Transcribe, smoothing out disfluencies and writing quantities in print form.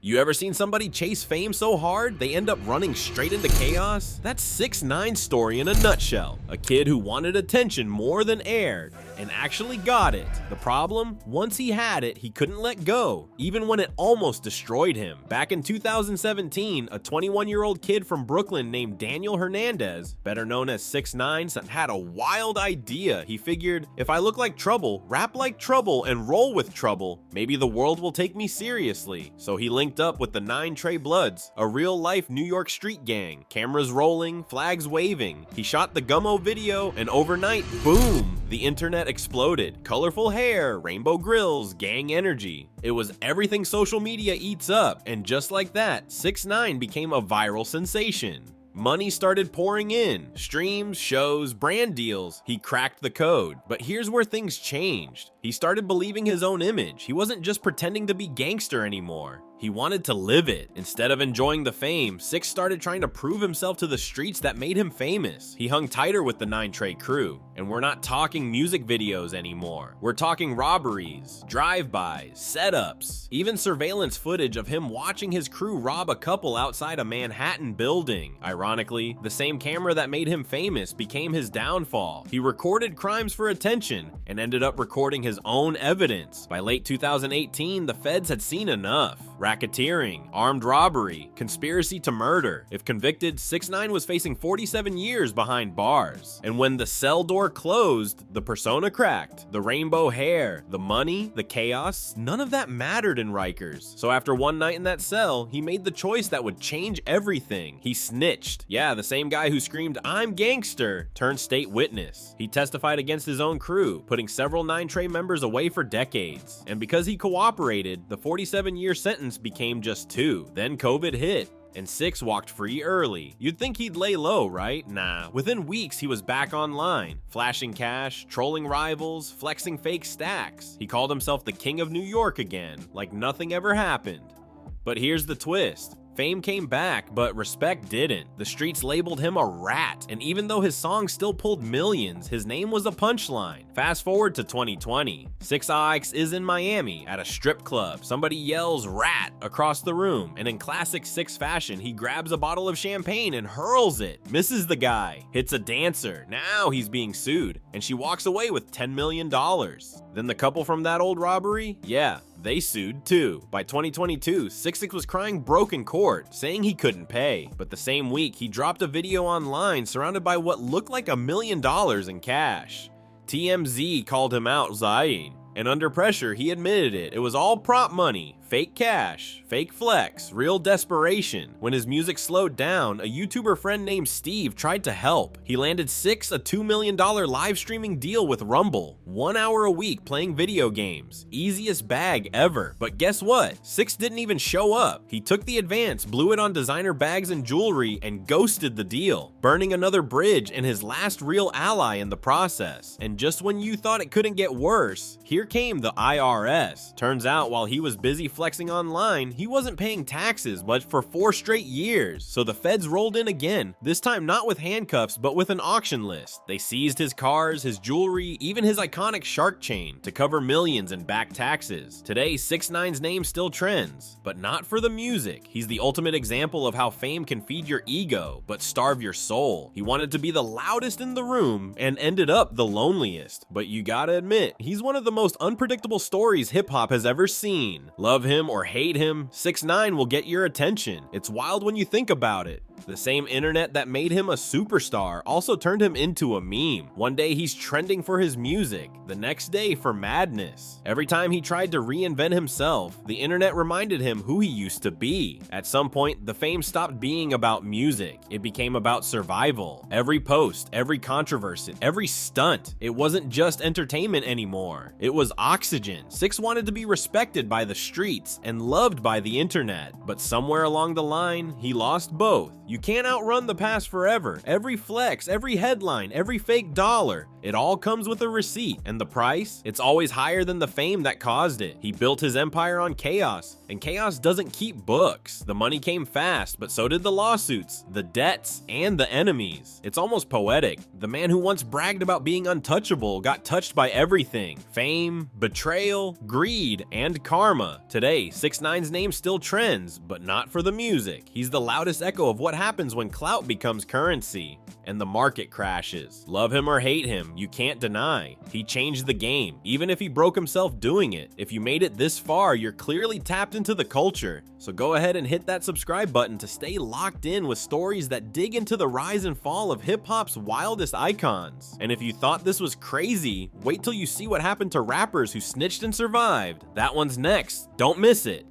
You ever seen somebody chase fame so hard they end up running straight into chaos? That's 6ix9ine's story in a nutshell. A kid who wanted attention more than aired and actually got it. The problem? Once he had it, he couldn't let go, even when it almost destroyed him. Back in 2017, a 21-year-old kid from Brooklyn named Daniel Hernandez, better known as 6ix9ine, had a wild idea. He figured, if I look like trouble, rap like trouble, and roll with trouble, maybe the world will take me seriously. So he linked up with the 9 Trey Bloods, a real-life New York street gang. Cameras rolling, flags waving. He shot the Gummo video, and overnight, boom! The internet exploded. Colorful hair, rainbow grills, gang energy. It was everything social media eats up, and just like that, 6ix9ine became a viral sensation. Money started pouring in. Streams, shows, brand deals. He cracked the code. But here's where things changed. He started believing his own image. He wasn't just pretending to be gangster anymore. He wanted to live it. Instead of enjoying the fame, 6 started trying to prove himself to the streets that made him famous. He hung tighter with the 9 Trey crew. And we're not talking music videos anymore. We're talking robberies, drive-bys, setups, even surveillance footage of him watching his crew rob a couple outside a Manhattan building. Ironically, the same camera that made him famous became his downfall. He recorded crimes for attention and ended up recording his own evidence. By late 2018, the feds had seen enough. Racketeering, armed robbery, conspiracy to murder. If convicted, 6ix9ine was facing 47 years behind bars. And when the cell door closed, the persona cracked. The rainbow hair, the money, the chaos, none of that mattered in Rikers. So after one night in that cell, he made the choice that would change everything. He snitched. Yeah, the same guy who screamed, "I'm gangster," turned state witness. He testified against his own crew, putting several 9 Trey members away for decades. And because he cooperated, the 47-year sentence became just 2. Then COVID hit, and 6 walked free early. You'd think he'd lay low, right? Nah. Within weeks, he was back online, flashing cash, trolling rivals, flexing fake stacks. He called himself the King of New York again, like nothing ever happened. But here's the twist. Fame came back, but respect didn't. The streets labeled him a rat, and even though his songs still pulled millions, his name was a punchline. Fast forward to 2020. 6ix is in Miami at a strip club. Somebody yells "rat" across the room, and in classic 6 fashion, he grabs a bottle of champagne and hurls it. Misses the guy. Hits a dancer. Now he's being sued, and she walks away with $10 million. Then the couple from that old robbery? Yeah, they sued too. By 2022, 6ix was crying broke in court, saying he couldn't pay. But the same week, he dropped a video online surrounded by what looked like $1 million in cash. TMZ called him out, Zayn, and under pressure, he admitted it. It was all prop money, fake cash, fake flex, real desperation. When his music slowed down, a YouTuber friend named Steve tried to help. He landed 6 a $2 million live streaming deal with Rumble. 1 hour a week playing video games. Easiest bag ever. But guess what? 6 didn't even show up. He took the advance, blew it on designer bags and jewelry, and ghosted the deal, burning another bridge and his last real ally in the process. And just when you thought it couldn't get worse, here came the IRS. Turns out while he was busy flexing online, he wasn't paying taxes but for 4 straight years. So the feds rolled in again, this time not with handcuffs but with an auction list. They seized his cars, his jewelry, even his iconic shark chain to cover millions in back taxes. Today, 6ix9ine's name still trends, but not for the music. He's the ultimate example of how fame can feed your ego but starve your soul. He wanted to be the loudest in the room and ended up the loneliest. But you gotta admit, he's one of the most unpredictable stories hip-hop has ever seen. Love him or hate him, 6ix9ine will get your attention. It's wild when you think about it. The same internet that made him a superstar also turned him into a meme. One day he's trending for his music, the next day for madness. Every time he tried to reinvent himself, the internet reminded him who he used to be. At some point, the fame stopped being about music. It became about survival. Every post, every controversy, every stunt. It wasn't just entertainment anymore. It was oxygen. 6 wanted to be respected by the streets and loved by the internet. But somewhere along the line, he lost both. You can't outrun the past forever. Every flex, every headline, every fake dollar, It all comes with a receipt, and the price? It's always higher than the fame that caused it. He built his empire on chaos, and chaos doesn't keep books. The money came fast, but so did the lawsuits, the debts, and the enemies. It's almost poetic. The man who once bragged about being untouchable got touched by everything: fame, betrayal, greed, and karma. Today, 6ix9ine's name still trends, but not for the music. He's the loudest echo of what happens when clout becomes currency and the market crashes. Love him or hate him, you can't deny. He changed the game, even if he broke himself doing it. If you made it this far, you're clearly tapped into the culture. So go ahead and hit that subscribe button to stay locked in with stories that dig into the rise and fall of hip-hop's wildest icons. And if you thought this was crazy, wait till you see what happened to rappers who snitched and survived. That one's next. Don't miss it.